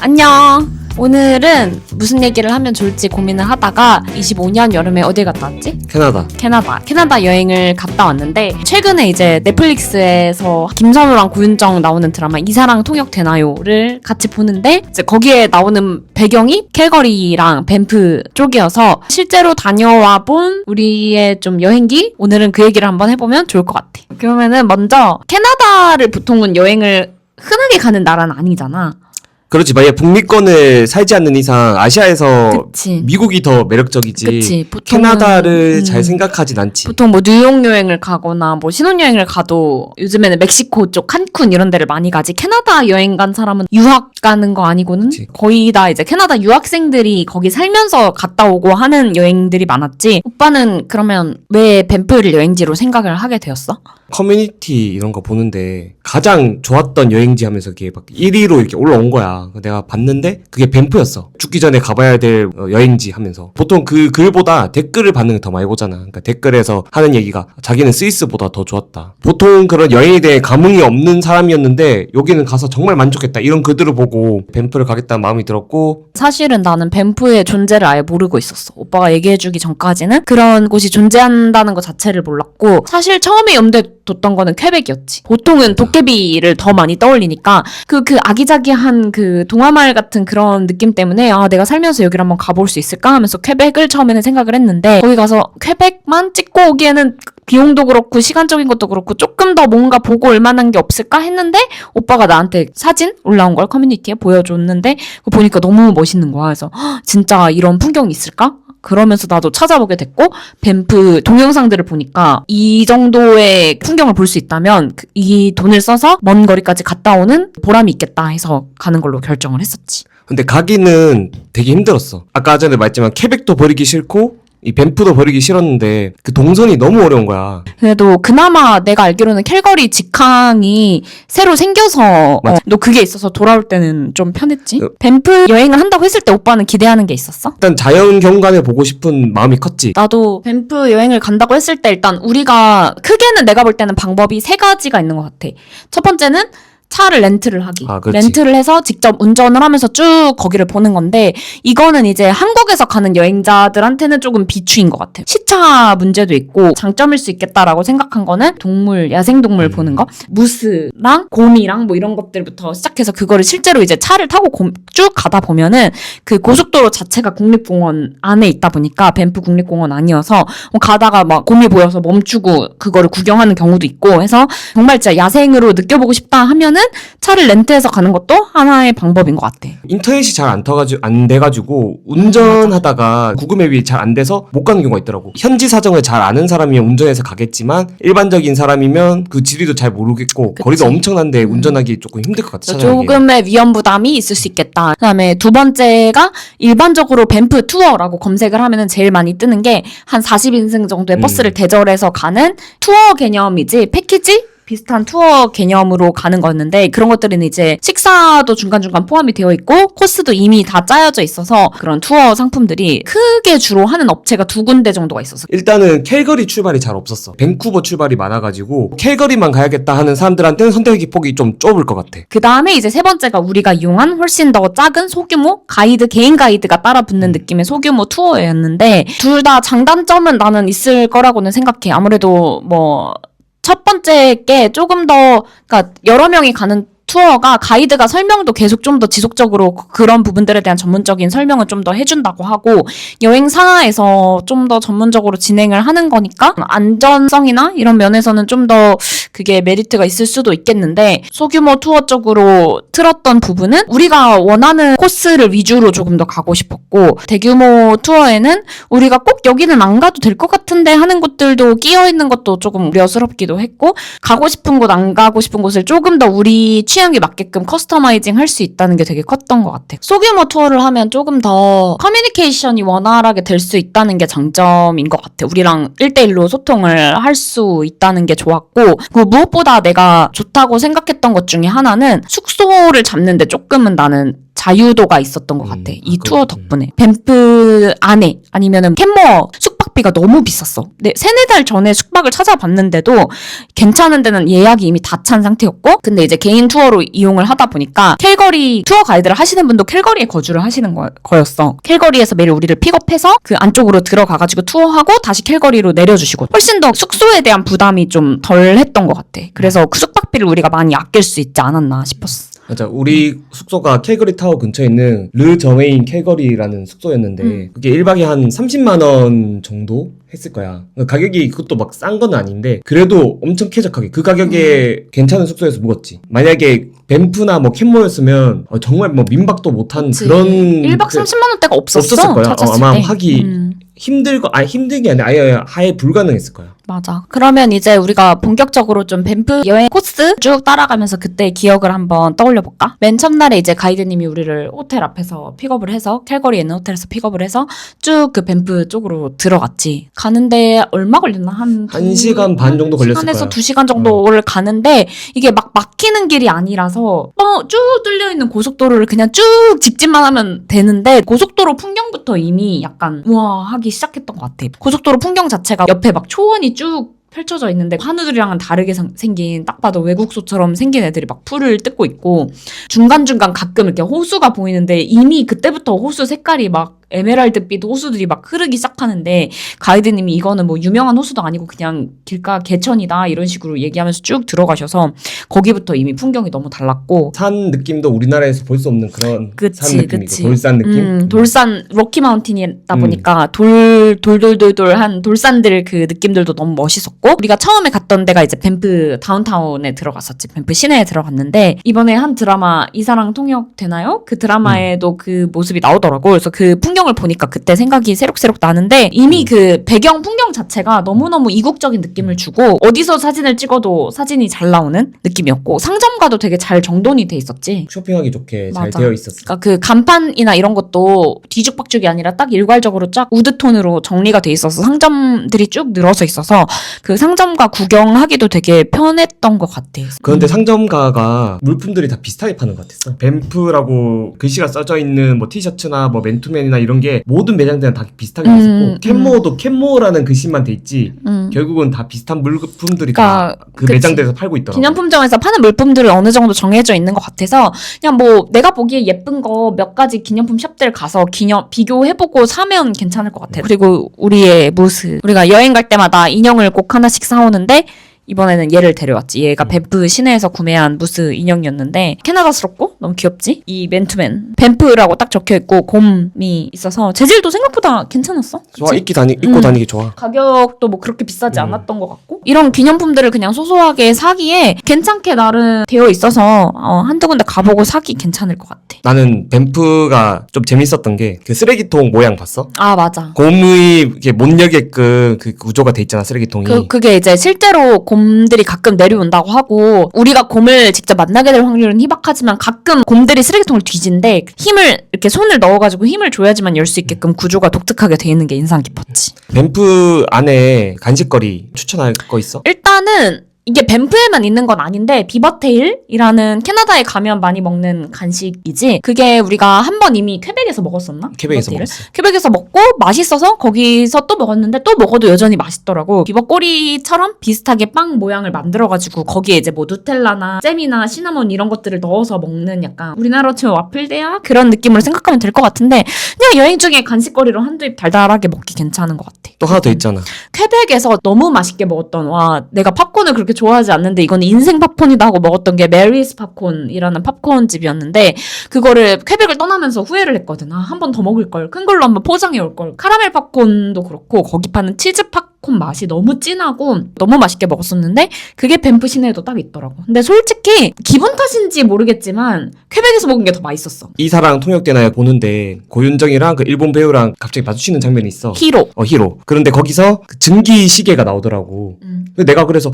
안녕. 오늘은 무슨 얘기를 하면 좋을지 고민을 하다가 25년 여름에 어딜 갔다 왔지? 캐나다 여행을 갔다 왔는데 최근에 이제 넷플릭스에서 김선우랑 고윤정 나오는 드라마 이사랑 통역되나요를 같이 보는데 이제 거기에 나오는 배경이 캘거리랑 밴프 쪽이어서 실제로 다녀와 본 우리의 좀 여행기? 오늘은 그 얘기를 한번 해보면 좋을 것 같아. 그러면은 먼저 캐나다를 보통은 여행을 흔하게 가는 나라는 아니잖아. 그렇지. 만약에 북미권을 살지 않는 이상 아시아에서 그치. 미국이 더 매력적이지. 그치. 캐나다를 잘 생각하진 않지. 보통 뭐 뉴욕 여행을 가거나 뭐 신혼여행을 가도 요즘에는 멕시코 쪽 칸쿤 이런 데를 많이 가지. 캐나다 여행 간 사람은 유학 가는 거 아니고는 그치. 거의 다 이제 캐나다 유학생들이 거기 살면서 갔다 오고 하는 여행들이 많았지. 오빠는 그러면 왜 밴프를 여행지로 생각을 하게 되었어? 커뮤니티 이런 거 보는데 가장 좋았던 여행지 하면서 이게 막 1위로 이렇게 올라온 거야. 내가 봤는데 그게 밴프였어. 죽기 전에 가봐야 될 여행지 하면서. 보통 그 글보다 댓글을 받는 게 더 많이 보잖아. 그러니까 댓글에서 하는 얘기가 자기는 스위스보다 더 좋았다. 보통 그런 여행에 대해 감흥이 없는 사람이었는데 여기는 가서 정말 만족했다. 이런 글들을 보고 밴프를 가겠다는 마음이 들었고. 사실은 나는 밴프의 존재를 아예 모르고 있었어. 오빠가 얘기해주기 전까지는 그런 곳이 존재한다는 것 자체를 몰랐고 사실 처음에 염두에 뒀던 거는 퀘벡이었지. 보통은 도깨비를 더 많이 떠올리니까 그 아기자기한 그 동화마을 같은 그런 느낌 때문에 내가 살면서 여기를 한번 가볼 수 있을까 하면서 퀘벡을 처음에는 생각을 했는데 거기 가서 퀘벡만 찍고 오기에는 비용도 그렇고 시간적인 것도 그렇고 조금 더 뭔가 보고 올 만한 게 없을까 했는데 오빠가 나한테 사진 올라온 걸 커뮤니티에 보여줬는데 그거 보니까 너무 멋있는 거야. 그래서 진짜 이런 풍경이 있을까? 그러면서 나도 찾아보게 됐고 밴프 동영상들을 보니까 이 정도의 풍경을 볼 수 있다면 이 돈을 써서 먼 거리까지 갔다 오는 보람이 있겠다 해서 가는 걸로 결정을 했었지. 근데 가기는 되게 힘들었어. 아까 전에 말했지만 퀘벡도 버리기 싫고 이 밴프도 버리기 싫었는데 그 동선이 너무 어려운 거야. 그래도 그나마 내가 알기로는 캘거리 직항이 새로 생겨서 너 그게 있어서 돌아올 때는 좀 편했지? 밴프 여행을 한다고 했을 때 오빠는 기대하는 게 있었어? 일단 자연 경관을 보고 싶은 마음이 컸지. 나도 밴프 여행을 간다고 했을 때 일단 우리가 크게는 내가 볼 때는 방법이 세 가지가 있는 것 같아. 첫 번째는 차를 렌트를 하기. 렌트를 해서 직접 운전을 하면서 쭉 거기를 보는 건데 이거는 이제 한국에서 가는 여행자들한테는 조금 비추인 것 같아요. 시차 문제도 있고 장점일 수 있겠다라고 생각한 거는 동물, 야생동물 보는 거. 무스랑 곰이랑 뭐 이런 것들부터 시작해서 그거를 실제로 이제 차를 타고 쭉 가다 보면은 그 고속도로 자체가 국립공원 안에 있다 보니까 밴프 국립공원 아니어서 가다가 막 곰이 보여서 멈추고 그거를 구경하는 경우도 있고 해서 정말 진짜 야생으로 느껴보고 싶다 하면은 차를 렌트해서 가는 것도 하나의 방법인 것 같아. 인터넷이 잘 안 돼가지고 운전하다가 구글맵이 잘 안 돼서 못 가는 경우가 있더라고. 현지 사정을 잘 아는 사람이면 운전해서 가겠지만 일반적인 사람이면 그 지리도 잘 모르겠고 그치. 거리도 엄청난데 운전하기 조금 힘들 것 같아. 조금의 위험 부담이 있을 수 있겠다. 그다음에 두 번째가 일반적으로 밴프 투어라고 검색을 하면은 제일 많이 뜨는 게 한 40인승 정도의 버스를 대절해서 가는 투어 개념이지 패키지? 비슷한 투어 개념으로 가는 거였는데 그런 것들은 이제 식사도 중간중간 포함이 되어 있고 코스도 이미 다 짜여져 있어서 그런 투어 상품들이 크게 주로 하는 업체가 두 군데 정도가 있었어. 일단은 캘거리 출발이 잘 없었어. 밴쿠버 출발이 많아가지고 캘거리만 가야겠다 하는 사람들한테는 선택의 폭이 좀 좁을 것 같아. 그 다음에 이제 세 번째가 우리가 이용한 훨씬 더 작은 소규모 가이드, 개인 가이드가 따라 붙는 느낌의 소규모 투어였는데 둘 다 장단점은 나는 있을 거라고는 생각해. 아무래도 첫 번째 게 조금 더, 그러니까 여러 명이 가는 투어가 가이드가 설명도 계속 좀 더 지속적으로 그런 부분들에 대한 전문적인 설명을 좀 더 해준다고 하고 여행사에서 좀 더 전문적으로 진행을 하는 거니까 안전성이나 이런 면에서는 좀 더 그게 메리트가 있을 수도 있겠는데 소규모 투어 쪽으로 틀었던 부분은 우리가 원하는 코스를 위주로 조금 더 가고 싶었고 대규모 투어에는 우리가 꼭 여기는 안 가도 될 것 같은데 하는 곳들도 끼어 있는 것도 조금 우려스럽기도 했고 가고 싶은 곳 안 가고 싶은 곳을 조금 더 우리 취향에 맞게끔 커스터마이징 할 수 있다는 게 되게 컸던 것 같아. 소규모 투어를 하면 조금 더 커뮤니케이션이 원활하게 될 수 있다는 게 장점인 것 같아. 우리랑 1대1로 소통을 할 수 있다는 게 좋았고 무엇보다 내가 좋다고 생각했던 것 중에 하나는 숙소를 잡는데 조금은 나는 자유도가 있었던 것 같아. 이 투어 덕분에. 밴프 안에 아니면은 캔모어 숙박 숙박비가 너무 비쌌어. 네, 3-4달 전에 숙박을 찾아봤는데도 괜찮은 데는 예약이 이미 다 찬 상태였고, 근데 이제 개인 투어로 이용을 하다 보니까 캘거리 투어 가이드를 하시는 분도 캘거리에 거주를 하시는 거였어. 캘거리에서 매일 우리를 픽업해서 그 안쪽으로 들어가가지고 투어하고 다시 캘거리로 내려주시고, 훨씬 더 숙소에 대한 부담이 좀 덜 했던 것 같아. 그래서 그 숙박비를 우리가 많이 아낄 수 있지 않았나 싶었어. 맞아. 우리 숙소가 캘거리 타워 근처에 있는 르저웨인 캘거리라는 숙소였는데 그게 1박에 한 30만 원 정도 했을 거야. 가격이 그것도 막 싼 건 아닌데 그래도 엄청 쾌적하게 그 가격에 괜찮은 숙소에서 묵었지. 만약에 밴프나 뭐 캔모였으면 정말 뭐 민박도 못한 그치. 그런 1박 30만 원대가 없었어. 없었을 거야. 찾았을 아마 때. 하기 힘든 게 아니라 아예 불가능했을 거야. 맞아. 그러면 이제 우리가 본격적으로 좀 밴프 여행 코스 쭉 따라가면서 그때 기억을 한번 떠올려볼까? 맨 첫날에 이제 가이드님이 우리를 호텔 앞에서 픽업을 해서 캘거리에 있는 호텔에서 픽업을 해서 쭉 그 밴프 쪽으로 들어갔지. 가는데 얼마 걸렸나? 한 1시간 반 정도 걸렸을 1시간에서 거야. 2시간 정도를 가는데 이게 막 막히는 길이 아니라서 쭉 뚫려있는 고속도로를 그냥 쭉 직진만 하면 되는데 고속도로 풍경부터 이미 약간 우와 하기 시작했던 것 같아. 고속도로 풍경 자체가 옆에 막 초원이 쭉 펼쳐져 있는데 한우들이랑은 다르게 생긴 딱 봐도 외국소처럼 생긴 애들이 막 풀을 뜯고 있고 중간중간 가끔 이렇게 호수가 보이는데 이미 그때부터 호수 색깔이 막 에메랄드빛 호수들이 막 흐르기 시작하는데 가이드님이 이거는 뭐 유명한 호수도 아니고 그냥 길가 개천이다 이런 식으로 얘기하면서 쭉 들어가셔서 거기부터 이미 풍경이 너무 달랐고 산 느낌도 우리나라에서 볼 수 없는 그런 그치, 산 느낌이고 그치. 돌산 느낌. 돌산 로키 마운틴이다 보니까 돌돌돌돌한 돌산들 그 느낌들도 너무 멋있었고 우리가 처음에 갔던 데가 이제 밴프 다운타운에 들어갔었지. 밴프 시내에 들어갔는데 이번에 한 드라마 이사랑 통역 되나요? 그 드라마에도 그 모습이 나오더라고. 그래서 그 풍경을 보니까 그때 생각이 새록새록 나는데 이미 그 배경 풍경 자체가 너무너무 이국적인 느낌을 주고 어디서 사진을 찍어도 사진이 잘 나오는 느낌이었고 상점가도 되게 잘 정돈이 돼 있었지. 쇼핑하기 좋게 잘 맞아. 되어 있었어. 그러니까 그 간판이나 이런 것도 뒤죽박죽이 아니라 딱 일괄적으로 쫙 우드톤으로 정리가 돼 있어서 상점들이 쭉 늘어서 있어서 그 상점가 구경하기도 되게 편했던 것 같아. 그런데 상점가가 물품들이 다 비슷하게 파는 것 같았어. 밴프라고 글씨가 써져 있는 뭐 티셔츠나 뭐 맨투맨이나 이런 게 모든 매장들은 다 비슷하게 돼 있었고 캔모도 캔모라는 글씨만 돼 있지 결국은 다 비슷한 물품들이 그러니까, 다 그 매장들에서 팔고 있더라고. 기념품점에서 파는 물품들은 어느 정도 정해져 있는 것 같아서 그냥 뭐 내가 보기에 예쁜 거 몇 가지 기념품 샵들 가서 비교해보고 사면 괜찮을 것 같아. 그리고 우리의 무스 우리가 여행 갈 때마다 인형을 꼭 하나씩 사오는데 이번에는 얘를 데려왔지. 얘가 밴프 시내에서 구매한 무스 인형이었는데 캐나다스럽고 너무 귀엽지? 이 맨투맨 밴프라고 딱 적혀있고 곰이 있어서 재질도 생각보다 괜찮았어. 좋아. 그치? 입고 다니기 좋아. 가격도 뭐 그렇게 비싸지 않았던 것 같고 이런 기념품들을 그냥 소소하게 사기에 괜찮게 나름 되어 있어서 한두 군데 가보고 사기 괜찮을 것 같아. 나는 밴프가 좀 재밌었던 게 그 쓰레기통 모양 봤어? 아 맞아. 곰이 이렇게 못 열게끔 그 구조가 돼 있잖아, 쓰레기통이. 그게 이제 실제로 곰들이 가끔 내려온다고 하고 우리가 곰을 직접 만나게 될 확률은 희박하지만 가끔 곰들이 쓰레기통을 뒤진데 힘을 이렇게 손을 넣어가지고 힘을 줘야지만 열 수 있게끔 구조가 독특하게 돼 있는 게 인상 깊었지. 밴프 안에 간식거리 추천할 거 있어? 일단은 이게 밴프에만 있는 건 아닌데 비버테일이라는 캐나다에 가면 많이 먹는 간식이지. 그게 우리가 한 번 이미 퀘벡에서 먹었었나? 퀘벡에서 비버테일을? 먹었어. 퀘벡에서 먹고 맛있어서 거기서 또 먹었는데 또 먹어도 여전히 맛있더라고. 비버꼬리처럼 비슷하게 빵 모양을 만들어가지고 거기에 이제 뭐 누텔라나 잼이나 시나몬 이런 것들을 넣어서 먹는 약간 우리나라로 치면 와플 대야 그런 느낌으로 생각하면 될 것 같은데 그냥 여행 중에 간식거리로 한두 입 달달하게 먹기 괜찮은 것 같아. 또 하나 더 있잖아. 퀘벡에서 너무 맛있게 먹었던 내가 팝콘을 그렇게 좋아하지 않는데 이건 인생 팝콘이다 하고 먹었던 게 메리스 팝콘이라는 팝콘 집이었는데 그거를 퀘벡을 떠나면서 후회를 했거든. 한 번 더 먹을 걸. 큰 걸로 한번 포장해 올 걸. 카라멜 팝콘도 그렇고 거기 파는 치즈 팝콘 맛이 너무 진하고 너무 맛있게 먹었었는데 그게 밴프 시내에도 딱 있더라고. 근데 솔직히 기분 탓인지 모르겠지만 퀘벡에서 먹은 게 더 맛있었어. 이사랑 통역되나요 보는데 고윤정이랑 그 일본 배우랑 갑자기 마주치는 장면이 있어. 히로. 히로. 그런데 거기서 그 증기 시계가 나오더라고. 근데 내가 그래서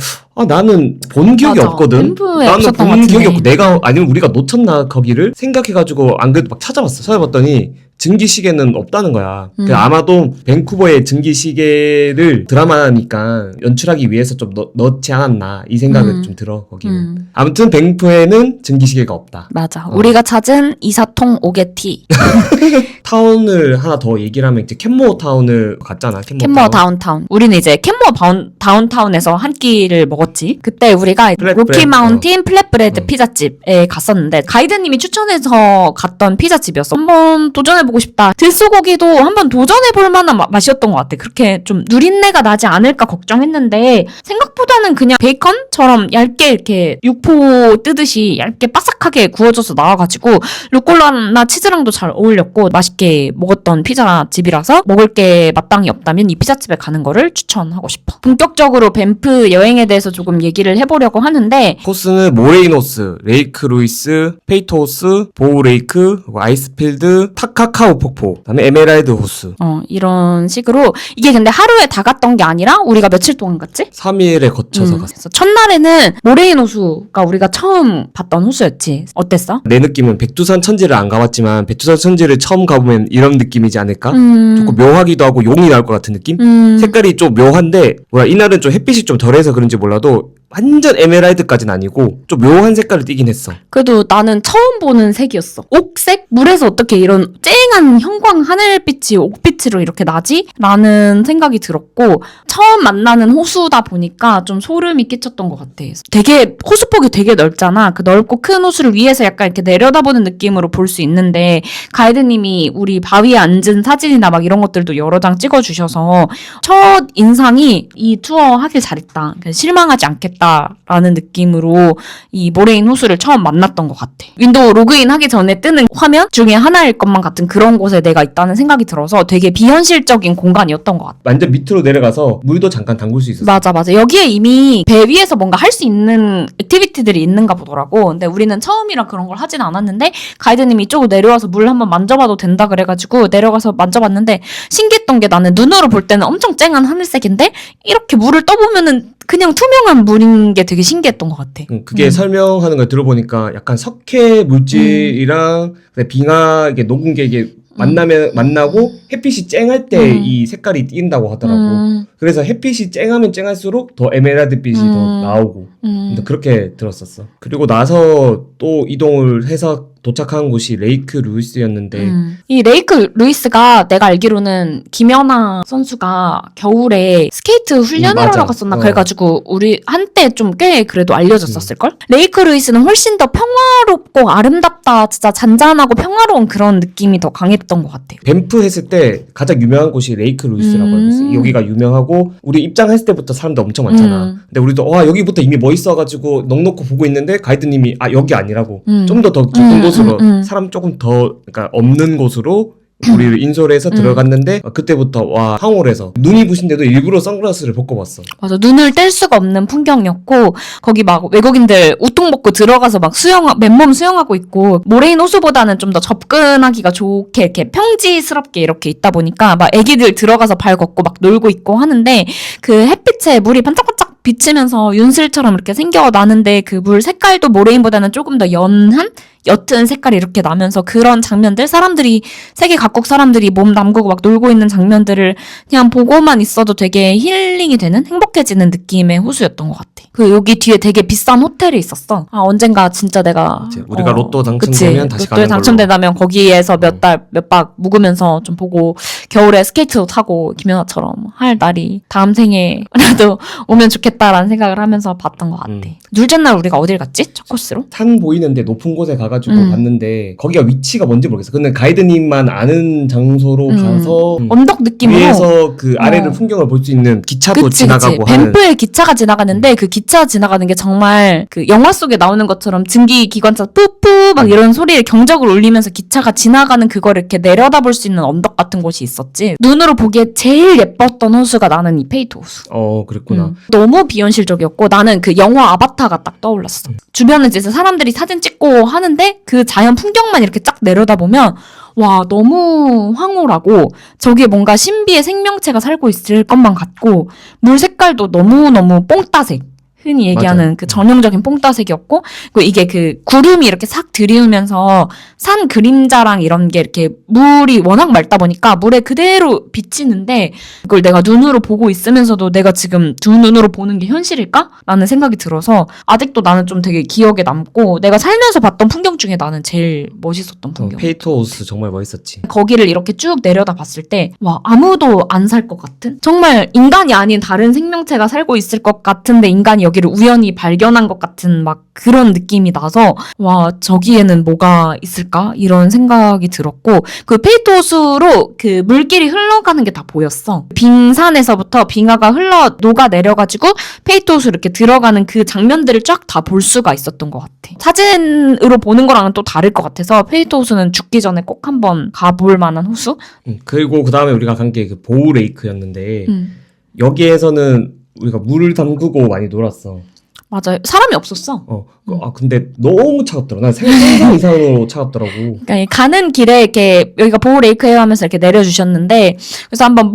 나는 본 기억이 맞아. 없거든. 밴프에 나는 없었던 것 본 기억이 같은데. 없고 내가 아니면 우리가 놓쳤나 거기를 생각해가지고 안 그래도 막 찾아봤어. 찾아봤더니 증기 시계는 없다는 거야. 그 아마도 밴쿠버의 증기 시계를 드라마니까 연출하기 위해서 좀 넣지 않았나 이 생각을 좀 들어 거기는. 아무튼 밴쿠버에는 증기 시계가 없다. 맞아. 우리가 찾은 이사통 오게티. 타운을 하나 더 얘기를 하면 이제 캔모어 타운을 갔잖아. 캔모어 다운타운. 우리는 이제 캔모어 다운타운에서 한 끼를 먹었지. 그때 우리가 로키 마운틴 플랫브레드 피자집에 갔었는데 가이드님이 추천해서 갔던 피자집이었어. 한번 도전해보고 싶다. 들소고기도 한번 도전해볼 만한 맛이었던 것 같아. 그렇게 좀 누린내가 나지 않을까 걱정했는데 생각보다는 그냥 베이컨처럼 얇게 이렇게 육포 뜨듯이 얇게 바삭하게 구워져서 나와가지고 루꼴라나 치즈랑도 잘 어울렸고 맛있게 먹었던 피자집이라서 먹을 게 마땅히 없다면 이 피자집에 가는 거를 추천하고 싶어. 본격적으로 밴프 여행에 대해서 조금 얘기를 해보려고 하는데 코스는 모레이노스, 레이크 루이스, 페이토스, 보우레이크, 아이스필드, 타카카오 폭포, 그다음에 에메랄드 호수. 이런 식으로 이게 근데 하루에 다 갔던 게 아니라 우리가 며칠 동안 갔지? 3일에 거쳐서 갔어. 그래서 첫날에는 모레인 호수가 우리가 처음 봤던 호수였지. 어땠어? 내 느낌은 백두산 천지를 안 가봤지만 백두산 천지를 처음 가보면 이런 느낌이지 않을까? 조금 묘하기도 하고 용이 나올 것 같은 느낌? 색깔이 좀 묘한데 이날은 좀 햇빛이 좀 덜해서 그런지 몰라도 완전 에메랄드까지는 아니고 좀 묘한 색깔을 띠긴 했어. 그래도 나는 처음 보는 색이었어. 옥색? 물에서 어떻게 이런 쨍한 형광 하늘빛이 옥빛으로 이렇게 나지? 라는 생각이 들었고 처음 만나는 호수다 보니까 좀 소름이 끼쳤던 것 같아. 되게 호수폭이 되게 넓잖아. 그 넓고 큰 호수를 위에서 약간 이렇게 내려다보는 느낌으로 볼 수 있는데 가이드님이 우리 바위에 앉은 사진이나 막 이런 것들도 여러 장 찍어주셔서 첫 인상이 이 투어 하길 잘했다. 실망하지 않겠다. 라는 느낌으로 이 모레인 호수를 처음 만났던 것 같아. 윈도우 로그인 하기 전에 뜨는 화면 중에 하나일 것만 같은 그런 곳에 내가 있다는 생각이 들어서 되게 비현실적인 공간이었던 것 같아. 완전 밑으로 내려가서 물도 잠깐 담글 수 있었어. 맞아. 여기에 이미 배 위에서 뭔가 할 수 있는 액티비티들이 있는가 보더라고. 근데 우리는 처음이라 그런 걸 하진 않았는데 가이드님이 이쪽으로 내려와서 물 한번 만져봐도 된다 그래가지고 내려가서 만져봤는데 신기했던 게 나는 눈으로 볼 때는 엄청 쨍한 하늘색인데 이렇게 물을 떠보면은 그냥 투명한 물인 게 되게 신기했던 것 같아. 그게 설명하는 걸 들어보니까 약간 석회 물질이랑 빙하 이게 녹은 게 이게 만나고 햇빛이 쨍할 때 이 색깔이 띈다고 하더라고. 그래서 햇빛이 쨍하면 쨍할수록 더 에메랄드빛이 더 나오고. 그렇게 들었었어. 그리고 나서 또 이동을 해서 도착한 곳이 레이크 루이스였는데 이 레이크 루이스가 내가 알기로는 김연아 선수가 겨울에 스케이트 훈련을 하러 갔었나 그래가지고 우리 한때 좀 꽤 그래도 알려졌었을걸? 레이크 루이스는 훨씬 더 평화롭고 아름답다. 진짜 잔잔하고 평화로운 그런 느낌이 더 강했던 것 같아. 밴프 했을 때 가장 유명한 곳이 레이크 루이스라고 알고 있어. 여기가 유명하고 우리 입장했을 때부터 사람들 엄청 많잖아. 근데 우리도 여기부터 이미 멋있어가지고 넉넉히 보고 있는데 가이드님이 여기 아니라고 좀 더 깊은 곳으로 사람 조금 더 그러니까 없는 곳으로 우리를 인솔해서 들어갔는데 그때부터 황홀해서 눈이 부신데도 일부러 선글라스를 벗고 봤어. 맞아. 눈을 뗄 수가 없는 풍경이었고 거기 막 외국인들 우통 벗고 들어가서 막 맨몸 수영하고 있고 모레인 호수보다는 좀 더 접근하기가 좋게 이렇게 평지스럽게 이렇게 있다 보니까 막 애기들 들어가서 발 걷고 막 놀고 있고 하는데 그 햇빛에 물이 반짝반짝 비치면서 윤슬처럼 이렇게 생겨나는데 그 물 색깔도 모레인보다는 조금 더 옅은 색깔이 이렇게 나면서 그런 장면들 세계 각국 사람들이 몸 담그고 막 놀고 있는 장면들을 그냥 보고만 있어도 되게 힐링이 되는 행복해지는 느낌의 호수였던 것 같아. 여기 뒤에 되게 비싼 호텔이 있었어. 언젠가 진짜 내가 우리가 로또 당첨되면 다시 가는 걸로. 당첨되다면 거기에서 몇 박 묵으면서 좀 보고 겨울에 스케이트도 타고 김연아처럼 할 날이 다음 생에라도 오면 좋겠다라는 생각을 하면서 봤던 것 같아. 둘째 날 우리가 어딜 갔지? 첫 코스로? 산 보이는데 높은 곳에 가가지고 봤는데 거기가 위치가 뭔지 모르겠어. 근데 가이드님만 아는 장소로 가서 언덕 느낌으로 위에서 그 아래를 풍경을 볼 수 있는 기차도 지나가고 하는. 밴프에 기차가 지나가는데 그 기차 지나가는 게 정말 그 영화 속에 나오는 것처럼 증기 기관차 푸푸 막 이런 소리를 경적을 울리면서 기차가 지나가는 그거를 이렇게 내려다볼 수 있는 언덕 같은 곳이 있었지. 눈으로 보기에 제일 예뻤던 호수가 나는 이 페이토 호수. 그랬구나. 너무 비현실적이었고 나는 그 영화 아바타가 딱 떠올랐어. 주변에 이제 사람들이 사진 찍고 하는데 그 자연 풍경만 이렇게 쫙 내려다보면 와 너무 황홀하고 저기에 뭔가 신비의 생명체가 살고 있을 것만 같고 물 색깔도 너무너무 뽕따색. 흔히 얘기하는 맞아. 그 전형적인 뽕따색이었고, 그리고 이게 그 구름이 이렇게 싹 들이우면서 산 그림자랑 이런 게 이렇게 물이 워낙 맑다 보니까 물에 그대로 비치는데, 이걸 내가 눈으로 보고 있으면서도 내가 지금 두 눈으로 보는 게 현실일까? 라는 생각이 들어서 아직도 나는 좀 되게 기억에 남고, 내가 살면서 봤던 풍경 중에 나는 제일 멋있었던 풍경. 페이토호수 정말 멋있었지. 거기를 이렇게 쭉 내려다 봤을 때, 와, 아무도 안 살 것 같은? 정말 인간이 아닌 다른 생명체가 살고 있을 것 같은데 인간이 여기를 우연히 발견한 것 같은 막 그런 느낌이 나서, 와, 저기에는 뭐가 있을까? 이런 생각이 들었고, 그 페이토호수로 그 물길이 흘러가는 게 다 보였어. 빙산에서부터 빙하가 흘러 녹아 내려가지고 페이토호수 이렇게 들어가는 그 장면들을 쫙 다 볼 수가 있었던 것 같아. 사진으로 보는 거랑은 또 다를 것 같아서 페이토호수는 죽기 전에 꼭 한번 가볼 만한 호수? 그리고 그 다음에 우리가 간 게 그 보우 레이크였는데 여기에서는 우리가 물을 담그고 많이 놀았어. 맞아요. 사람이 없었어. 근데 너무 차갑더라. 난 상상 이상으로 차갑더라고. 그러니까 가는 길에 이렇게 여기가 보우 레이크예요 하면서 이렇게 내려주셨는데, 그래서 한번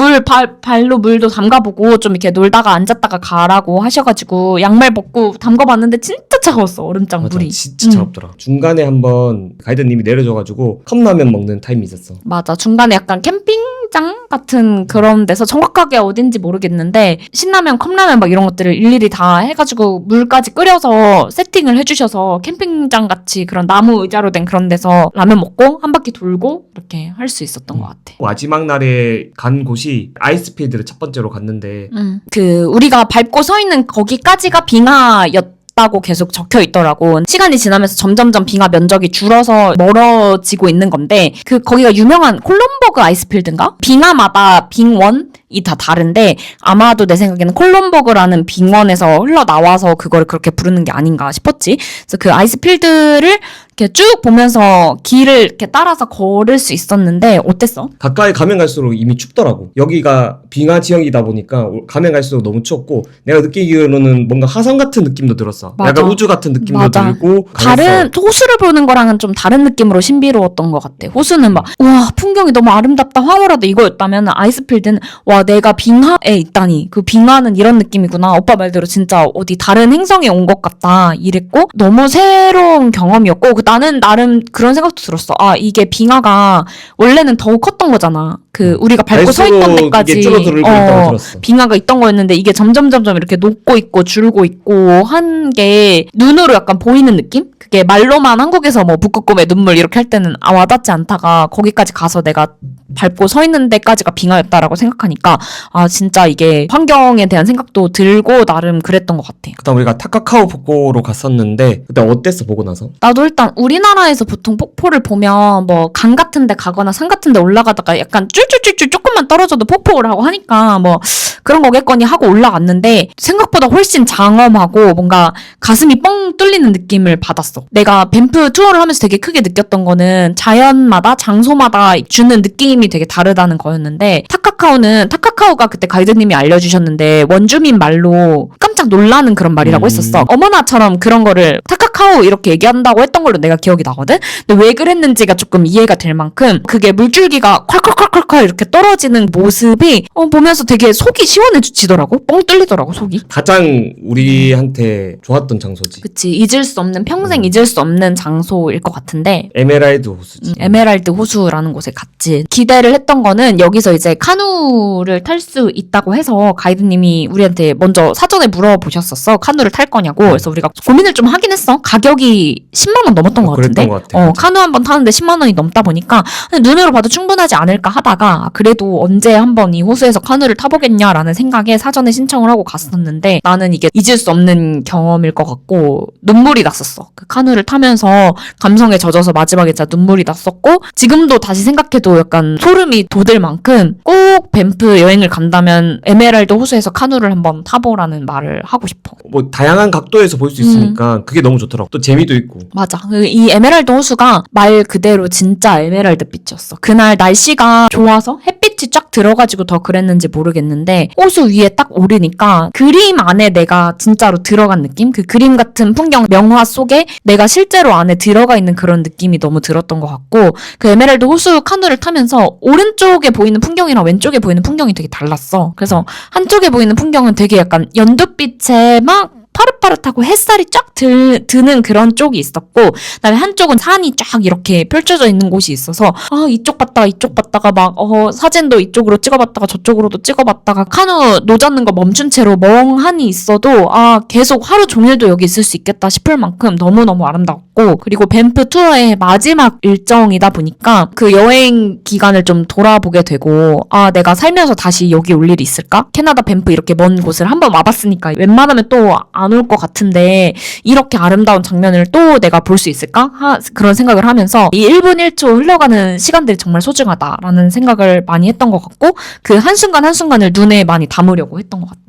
발로 물도 담가보고 좀 이렇게 놀다가 앉았다가 가라고 하셔가지고 양말 벗고 담가봤는데 진짜 차가웠어. 얼음장 맞아, 물이. 진짜 차갑더라. 중간에 한번 가이드님이 내려줘가지고 컵라면 먹는 타임이 있었어. 맞아. 중간에 약간 캠핑장 같은 그런 데서 정확하게 어딘지 모르겠는데 신라면, 컵라면 막 이런 것들을 일일이 다 해가지고 물까지 끓여서 세팅을 해주셔서 캠핑장 같이 그런 나무 의자로 된 그런 데서 라면 먹고 한 바퀴 돌고 이렇게 할 수 있었던 것 같아. 마지막 날에 간 곳이 아이스필드를 첫 번째로 갔는데 그 우리가 밟고 서 있는 거기까지가 빙하였다고 계속 적혀 있더라고. 시간이 지나면서 점점점 빙하 면적이 줄어서 멀어지고 있는 건데, 그 거기가 유명한 콜롬버그 아이스필드인가? 빙하마다 빙원이 다 다른데 아마도 내 생각에는 콜롬버그라는 빙원에서 흘러나와서 그걸 그렇게 부르는 게 아닌가 싶었지. 그래서 그 아이스필드를 이렇게 쭉 보면서 길을 이렇게 따라서 걸을 수 있었는데 어땠어? 가까이 가면 갈수록 이미 춥더라고. 여기가 빙하 지형이다 보니까 가면 갈수록 너무 추웠고, 내가 느끼기로는 뭔가 화성 같은 느낌도 들었어. 맞아. 약간 우주 같은 느낌도 맞아. 들고 다른 호수를 보는 거랑은 좀 다른 느낌으로 신비로웠던 것 같아. 호수는 막 우와 풍경이 너무 아름답다 황홀하다 이거였다면, 아이스필드는 와 내가 빙하에 있다니, 그 빙하는 이런 느낌이구나, 오빠 말대로 진짜 어디 다른 행성에 온 것 같다 이랬고, 너무 새로운 경험이었고, 나는 나름 그런 생각도 들었어. 아 이게 빙하가 원래는 더 컸던 거잖아. 그 우리가 밟고 서 있던 데까지 이게 줄어들고 있다고 들었어. 빙하가 있던 거였는데 이게 점점 이렇게 녹고 있고 줄고 있고 한 게 눈으로 약간 보이는 느낌? 그게 말로만 한국에서 뭐 북극곰의 눈물 이렇게 할 때는 와닿지 않다가 거기까지 가서 내가 밟고 서 있는 데까지가 빙하였다라고 생각하니까 아 진짜 이게 환경에 대한 생각도 들고 나름 그랬던 것 같아. 그다음 우리가 타카카오 폭포로 갔었는데 그때 어땠어 보고 나서? 나도 일단 우리나라에서 보통 폭포를 보면 뭐 강 같은 데 가거나 산 같은 데 올라가다가 약간 쫄쫄쫄쫄 조금만 떨어져도 폭포를 하고 하니까 뭐 그런 거겠거니 하고 올라갔는데 생각보다 훨씬 장엄하고 뭔가 가슴이 뻥 뚫리는 느낌을 받았어. 내가 밴프 투어를 하면서 되게 크게 느꼈던 거는 자연마다 장소마다 주는 느낌이 되게 다르다는 거였는데, 타카카오가 그때 가이드님이 알려주셨는데 원주민 말로 깜짝 놀라는 그런 말이라고 했었어. 어머나처럼 그런 거를 타카카오 이렇게 얘기한다고 했던 걸로 내가 기억이 나거든. 근데 왜 그랬는지가 조금 이해가 될 만큼 그게 물줄기가 콸콸콸콸콸 이렇게 떨어지는 모습이 보면서 되게 속이 시원해지더라고. 뻥 뚫리더라고 속이. 가장 우리한테 좋았던 장소지. 그치, 잊을 수 없는, 평생 잊을 수 없는 장소일 것 같은데, 에메랄드 호수지. 에메랄드 호수라는 곳에 갔지. 기대를 했던 거는 여기서 이제 카누를 탈 수 있다고 해서 가이드님이 우리한테 먼저 사전에 물어보셨었어. 카누를 탈 거냐고. 그래서 우리가 고민을 좀 하긴 했어. 가격이 10만 원 넘었던 것 같은데. 그랬던 것 같아. 카누 한번 타는데 10만 원이 넘다 보니까 눈으로 봐도 충분하지 않을까 하다가 그래도 언제 한번 이 호수에서 카누를 타보겠냐라는 생각에 사전에 신청을 하고 갔었는데, 나는 이게 잊을 수 없는 경험일 것 같고 눈물이 났었어. 그 카누를 타면서 감성에 젖어서 마지막에 진짜 눈물이 났었고, 지금도 다시 생각해도 약간 소름이 돋을 만큼 꼭 밴프 여행을 간다면 에메랄드 호수에서 카누를 한번 타보라는 말을 하고 싶어. 뭐 다양한 각도에서 볼 수 있으니까 그게 너무 좋더라고. 또 재미도 있고. 맞아. 이 에메랄드 호수가 말 그대로 진짜 에메랄드 빛이었어. 그날 날씨가 좋아서 햇빛이 쫙 들어가지고 더 그랬는지 모르겠는데, 호수 위에 딱 오르니까 그림 안에 내가 진짜로 들어간 느낌? 그 그림 같은 풍경 명화 속에 내가 실제로 안에 들어가 있는 그런 느낌이 너무 들었던 것 같고, 그 에메랄드 호수 카누를 타면서 오른쪽에 보이는 풍경이랑 왼쪽에 보이는 풍경이 되게 달랐어. 그래서 한쪽에 보이는 풍경은 되게 약간 연두빛에 막 파릇파릇하고 햇살이 쫙 드는 그런 쪽이 있었고, 그다음에 한쪽은 산이 쫙 이렇게 펼쳐져 있는 곳이 있어서 이쪽 봤다가 막 사진도 이쪽으로 찍어봤다가 저쪽으로도 찍어봤다가 카누 노젓는 거 멈춘 채로 멍하니 있어도 계속 하루 종일도 여기 있을 수 있겠다 싶을 만큼 너무너무 아름다웠고, 그리고 밴프 투어의 마지막 일정이다 보니까 그 여행 기간을 좀 돌아보게 되고 내가 살면서 다시 여기 올 일이 있을까? 캐나다 밴프 이렇게 먼 곳을 한번 와봤으니까 웬만하면 또 안 올 것 같은데 이렇게 아름다운 장면을 또 내가 볼 수 있을까? 그런 생각을 하면서 이 1분 1초 흘러가는 시간들이 정말 소중하다라는 생각을 많이 했던 것 같고, 그 한순간 한순간을 눈에 많이 담으려고 했던 것 같아.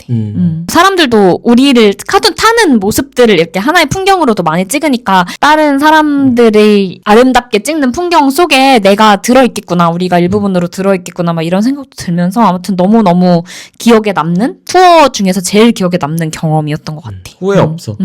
사람들도 우리를 카툰 타는 모습들을 이렇게 하나의 풍경으로도 많이 찍으니까 다른 사람들이 아름답게 찍는 풍경 속에 내가 들어있겠구나, 우리가 일부분으로 들어있겠구나 막 이런 생각도 들면서 아무튼 너무너무 기억에 남는, 투어 중에서 제일 기억에 남는 경험이었던 것 같아. 후회 없어.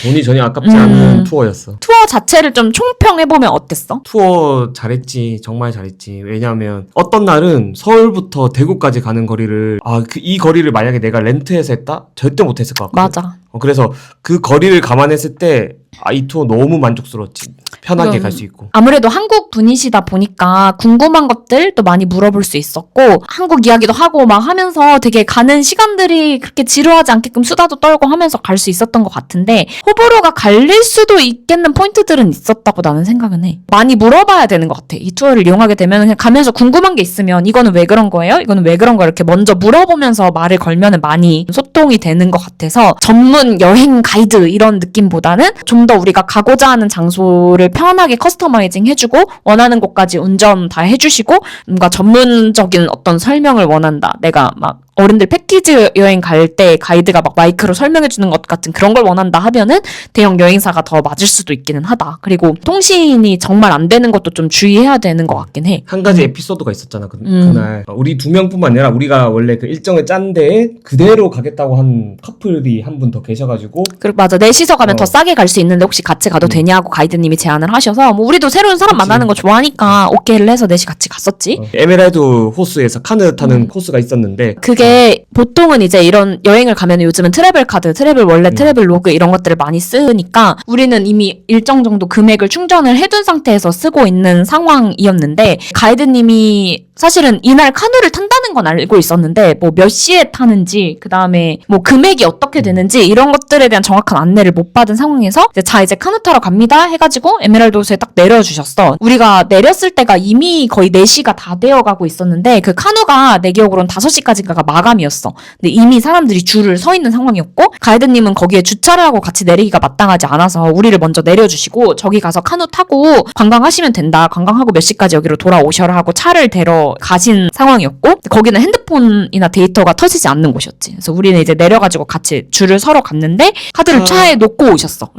돈이 전혀 아깝지 않은 투어였어. 투어 자체를 좀 총평해보면 어땠어? 투어 잘했지. 정말 잘했지. 왜냐하면 어떤 날은 서울부터 대구까지 가는 거리를 이 거리를 만약에 내가 렌트해서 했다? 절대 못했을 것 같거든. 맞아. 그래서 그 거리를 감안했을 때 이 투어 너무 만족스러웠지. 편하게 갈 수 있고. 아무래도 한국 분이시다 보니까 궁금한 것들도 많이 물어볼 수 있었고, 한국 이야기도 하고 막 하면서 되게 가는 시간들이 그렇게 지루하지 않게끔 수다도 떨고 하면서 갈 수 있었던 것 같은데, 호불호가 갈릴 수도 있겠는 포인트들은 있었다고 나는 생각은 해. 많이 물어봐야 되는 것 같아. 이 투어를 이용하게 되면 그냥 가면서 궁금한 게 있으면 이거는 왜 그런 거예요? 이거는 왜 그런 거예요? 이렇게 먼저 물어보면서 말을 걸면은 많이 소통이 되는 것 같아서, 전문 여행 가이드 이런 느낌보다는 좀 더 우리가 가고자 하는 장소를 편하게 커스터마이징 해주고, 원하는 곳까지 운전 다 해주시고, 뭔가 전문적인 어떤 설명을 원한다. 내가 막 어른들 패키지 여행 갈 때 가이드가 막 마이크로 설명해주는 것 같은 그런 걸 원한다 하면은 대형 여행사가 더 맞을 수도 있기는 하다. 그리고 통신이 정말 안 되는 것도 좀 주의해야 되는 것 같긴 해. 한 가지 에피소드가 있었잖아. 그날 우리 2명뿐만 아니라 우리가 원래 그 일정을 짠 데에 그대로 가겠다고 한 커플이 한 분 더 계셔가지고, 그리고 맞아, 넷이서 가면 더 싸게 갈 수 있는데 혹시 같이 가도 되냐고 가이드님이 제안을 하셔서, 뭐 우리도 새로운 사람 만나는 거 좋아하니까 오케이를 해서 넷이 같이 갔었지. 에메랄드 호수에서 카누 타는 코스가 있었는데, 그게 보통은 이제 이런 여행을 가면 요즘은 트래블 카드, 트래블 월렛, 트래블 로그 이런 것들을 많이 쓰니까 우리는 이미 일정 정도 금액을 충전을 해둔 상태에서 쓰고 있는 상황이었는데, 가이드님이 사실은 이날 카누를 탄다는 건 알고 있었는데 뭐 몇 시에 타는지, 그 다음에 뭐 금액이 어떻게 되는지 이런 것들에 대한 정확한 안내를 못 받은 상황에서 이제 카누 타러 갑니다 해가지고 에메랄드 호수에 딱 내려주셨어. 우리가 내렸을 때가 이미 거의 4시가 다 되어가고 있었는데, 그 카누가 내 기억으로는 5시까지가 마감이었어. 근데 이미 사람들이 줄을 서 있는 상황이었고, 가이드님은 거기에 주차를 하고 같이 내리기가 마땅하지 않아서 우리를 먼저 내려주시고, 저기 가서 카누 타고 관광하시면 된다, 관광하고 몇 시까지 여기로 돌아오셔라 하고 차를 데려 가신 상황이었고, 거기는 핸드폰이나 데이터가 터지지 않는 곳이었지. 그래서 우리는 이제 내려가지고 같이 줄을 서러 갔는데 카드를 차에 놓고 오셨어.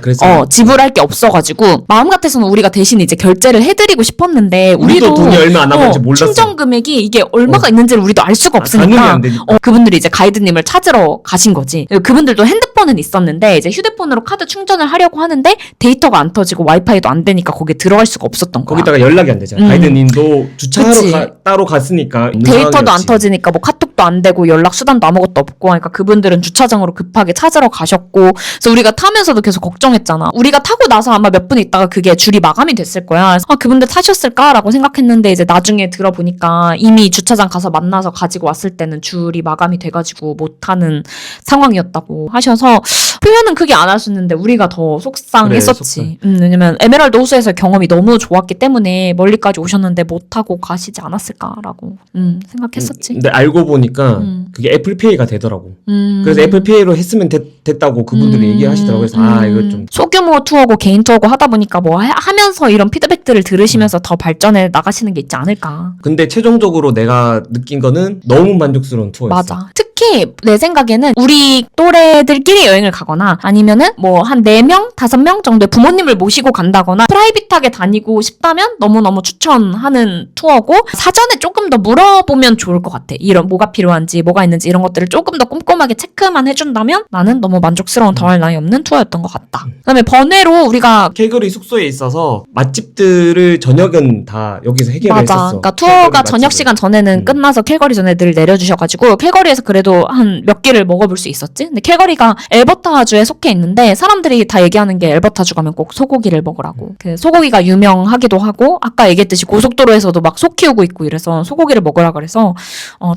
그래서 지불할 게 없어가지고 마음 같아서는 우리가 대신 이제 결제를 해드리고 싶었는데, 우리도 돈이 얼마 안 남았는지 몰랐어. 충전 금액이 이게 얼마가 있는지를 우리도 알 수가 가늠이 없으니까 안 되니까. 그분들이 이제 가이드님을 찾으러 가신 거지. 그분들도 핸드폰은 있었는데 이제 휴대폰으로 카드 충전을 하려고 하는데 데이터가 안 터지고 와이파이도 안 되니까 거기에 들어갈 수가 없었던 거야. 거기다가 연락이 안 되잖아. 가이드님도 주차하러 따로 갔으니까 데이터도 안 터지니까 뭐 카톡도 안 되고 연락 수단도 아무것도 없고 하니까 그분들은 주차장으로 급하게 찾으러 가셨고, 그래서 우리가 타면서도 계속 걱정했잖아. 우리가 타고 나서 아마 몇 분 있다가 그게 줄이 마감이 됐을 거야. 그래서 그분들 타셨을까라고 생각했는데 이제 나중에 들어보니까 이미 주차장 가서 만나서 가지고 왔을 때는 줄이 마감이 돼가지고 못 타는 상황이었다고 하셔서 표현은 크게 안 하셨는데 우리가 더 속상했었지. 왜냐면 에메랄드 호수에서 경험이 너무 좋았기 때문에 멀리까지 오셨는데 못 타고 가시지 않았을까라고 생각했었지. 근데 알고 보니까 그게 애플페이가 되더라고. 그래서 애플페이로 했으면 됐다고 그분들이 얘기하시더라고요. 그래서 이거 좀 소규모 투어고 개인 투어고 하다 보니까 뭐 하면서 이런 피드백들을 들으시면서 더 발전해 나가시는 게 있지 않을까. 근데 최종적으로 내가 느낀 거는 너무 만족스러운 투어였어. 맞아. 특히 내 생각에는 우리 또래들끼리 여행을 가거나 아니면은 뭐 한 4명, 5명 정도의 부모님을 모시고 간다거나 프라이빗하게 다니고 싶다면 너무너무 추천하는 투어고, 사전에 조금 더 물어보면 좋을 것 같아. 이런 뭐가 필요한지 뭐가 있는지 이런 것들을 조금 더 꼼꼼하게 체크만 해준다면 나는 너무 만족스러운 더할 나위 없는 투어였던 것 같다. 그다음에 번외로 우리가 캘거리 숙소에 있어서 맛집들을 저녁은 다 여기서 해결을 맞아. 했었어. 그러니까 투어가 저녁 시간 전에는 끝나서 캘거리 전에 늘 내려주셔가지고 캘거리에서 그래도 한 몇 끼를 먹어볼 수 있었지. 근데 캘거리가 엘버타 엘버타주에 속해 있는데 사람들이 다 얘기하는 게 엘버타주 가면 꼭 소고기를 먹으라고. 그 소고기가 유명하기도 하고 아까 얘기했듯이 고속도로에서도 막 소 키우고 있고 이래서 소고기를 먹으라 그래서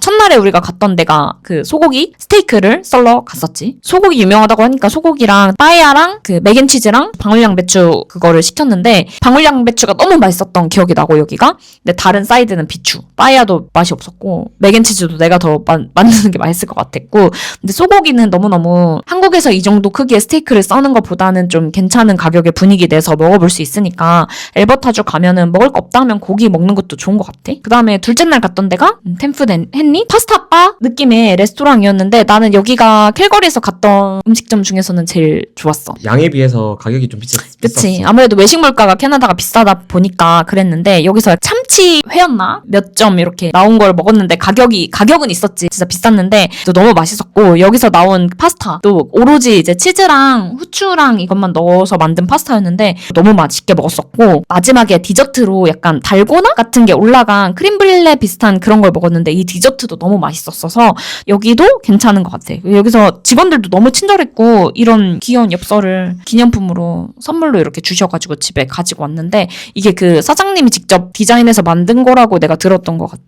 첫날에 우리가 갔던 데가 그 소고기 스테이크를 썰러 갔었지. 소고기 유명하다고 하니까 소고기랑 빠에야랑 그 맥앤치즈랑 방울양배추 그거를 시켰는데 방울양배추가 너무 맛있었던 기억이 나고 여기가. 근데 다른 사이드는 비추. 빠에야도 맛이 없었고 맥앤치즈도 내가 더 만드는 게 맛있을 것 같았고. 근데 소고기는 너무너무 한국에서 이 정도 크기의 스테이크를 써는 것보다는 좀 괜찮은 가격에 분위기 내서 먹어볼 수 있으니까 엘버타주 가면은 먹을 거 없다 하면 고기 먹는 것도 좋은 것 같아. 그 다음에 둘째 날 갔던 데가 템프 헨리 파스타바 느낌의 레스토랑이었는데 나는 여기가 캘거리에서 갔던 음식점 중에서는 제일 좋았어. 양에 비해서 가격이 좀 그치. 비쌌어. 아무래도 외식 물가가 캐나다가 비싸다 보니까 그랬는데 여기서 참치 회였나? 몇 점 이렇게 나온 걸 먹었는데 가격은 있었지. 진짜 비쌌는데 또 너무 맛있었고 여기서 나온 파스타 또 오로지 이제 치즈랑 후추랑 이것만 넣어서 만든 파스타였는데 너무 맛있게 먹었었고 마지막에 디저트로 약간 달고나 같은 게 올라간 크림브릴레 비슷한 그런 걸 먹었는데 이 디저트도 너무 맛있었어서 여기도 괜찮은 것 같아. 여기서 직원들도 너무 친절했고 이런 귀여운 엽서를 기념품으로 선물로 이렇게 주셔가지고 집에 가지고 왔는데 이게 그 사장님이 직접 디자인해서 만든 거라고 내가 들었던 것 같아.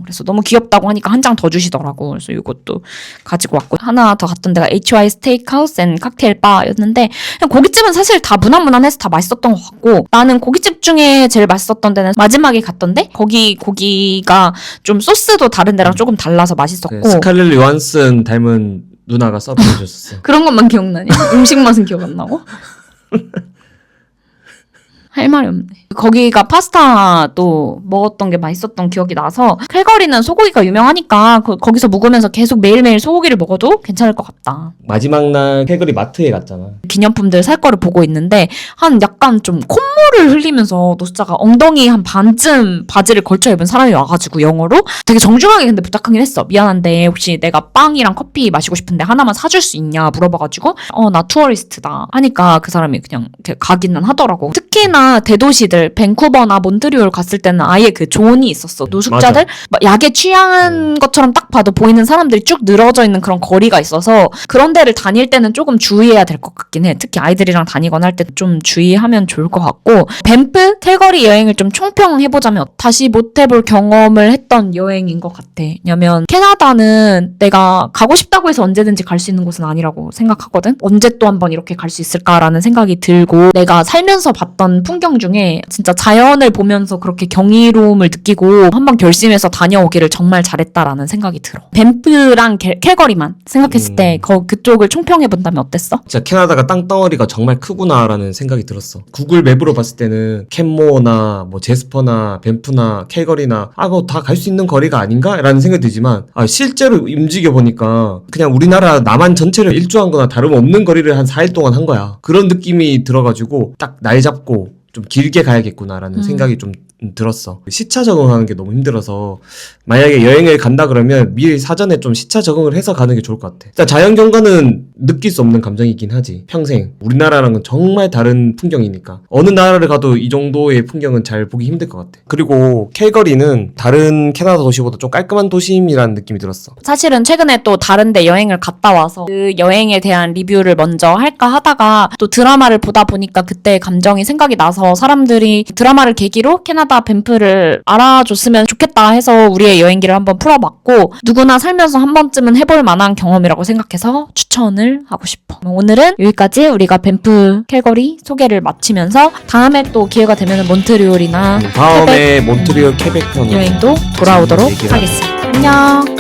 그래서 너무 귀엽다고 하니까 한 장 더 주시더라고. 그래서 이것도 가지고 왔고 하나 더 갔던 데가 HY 스테이크하우스 앤 칵테일 바였는데 그냥 고깃집은 사실 다 무난무난해서 다 맛있었던 것 같고 나는 고깃집 중에 제일 맛있었던 데는 마지막에 갔던데 거기 고기가 좀 소스도 다른 데랑 조금 달라서 맛있었고 그 스칼렛 요한슨 닮은 누나가 서브해줬었어. 그런 것만 기억나냐? 음식 맛은 기억 안 나고? 할 말이 없네. 거기가 파스타도 먹었던 게 맛있었던 기억이 나서 캘거리는 소고기가 유명하니까 거기서 묵으면서 계속 매일매일 소고기를 먹어도 괜찮을 것 같다. 마지막 날 캘거리 마트에 갔잖아. 기념품들 살 거를 보고 있는데 한 약간 좀 콧물을 흘리면서 노숙자가 엉덩이 한 반쯤 바지를 걸쳐 입은 사람이 와가지고 영어로 되게 정중하게 근데 부탁하긴 했어. 미안한데 혹시 내가 빵이랑 커피 마시고 싶은데 하나만 사줄 수 있냐 물어봐가지고 나 투어리스트다 하니까 그 사람이 그냥 이렇게 가기는 하더라고. 특히나 대도시들 밴쿠버나 몬트리올 갔을 때는 아예 그 존이 있었어. 노숙자들 막 약에 취한 것처럼 딱 봐도 보이는 사람들이 쭉 늘어져 있는 그런 거리가 있어서 그런 데를 다닐 때는 조금 주의해야 될 것 같긴 해. 특히 아이들이랑 다니거나 할 때 좀 주의하면 좋을 것 같고 밴프, 캘거리 여행을 좀 총평해보자면 다시 못 해볼 경험을 했던 여행인 것 같아. 왜냐면 캐나다는 내가 가고 싶다고 해서 언제든지 갈 수 있는 곳은 아니라고 생각하거든. 언제 또 한번 이렇게 갈 수 있을까라는 생각이 들고 내가 살면서 봤던 풍경 중에 진짜 자연을 보면서 그렇게 경이로움을 느끼고 한번 결심해서 다녀오기를 정말 잘했다라는 생각이 들어. 밴프랑 캘거리만 생각했을 때 그쪽을 총평해본다면 어땠어? 진짜 캐나다가 땅덩어리가 정말 크구나라는 생각이 들었어. 구글 맵으로 봤을 때는 캔모어나 뭐 제스퍼나 밴프나 캘거리나 그거 다 갈 수 있는 거리가 아닌가라는 생각이 들지만 실제로 움직여 보니까 그냥 우리나라 남한 전체를 일주한 거나 다름없는 거리를 한 4일 동안 한 거야. 그런 느낌이 들어가지고 딱 날 잡고 좀 길게 가야겠구나라는 생각이 좀 들었어. 시차 적응하는 게 너무 힘들어서 만약에 여행을 간다 그러면 미리 사전에 좀 시차 적응을 해서 가는 게 좋을 것 같아. 일단 자연 경관은 느낄 수 없는 감정이긴 하지. 평생. 우리나라랑은 정말 다른 풍경이니까. 어느 나라를 가도 이 정도의 풍경은 잘 보기 힘들 것 같아. 그리고 캘거리는 다른 캐나다 도시보다 좀 깔끔한 도심이라는 느낌이 들었어. 사실은 최근에 또 다른 데 여행을 갔다 와서 그 여행에 대한 리뷰를 먼저 할까 하다가 또 드라마를 보다 보니까 그때 감정이 생각이 나서 사람들이 드라마를 계기로 캐나다 밴프를 알아줬으면 좋겠다 해서 우리의 여행기를 한번 풀어봤고 누구나 살면서 한 번쯤은 해볼 만한 경험이라고 생각해서 추천을 하고 싶어. 오늘은 여기까지 우리가 밴프 캘거리 소개를 마치면서 다음에 또 기회가 되면 몬트리올이나 다음에 몬트리올, 케벡 편 여행도 돌아오도록 하겠습니다. 안녕.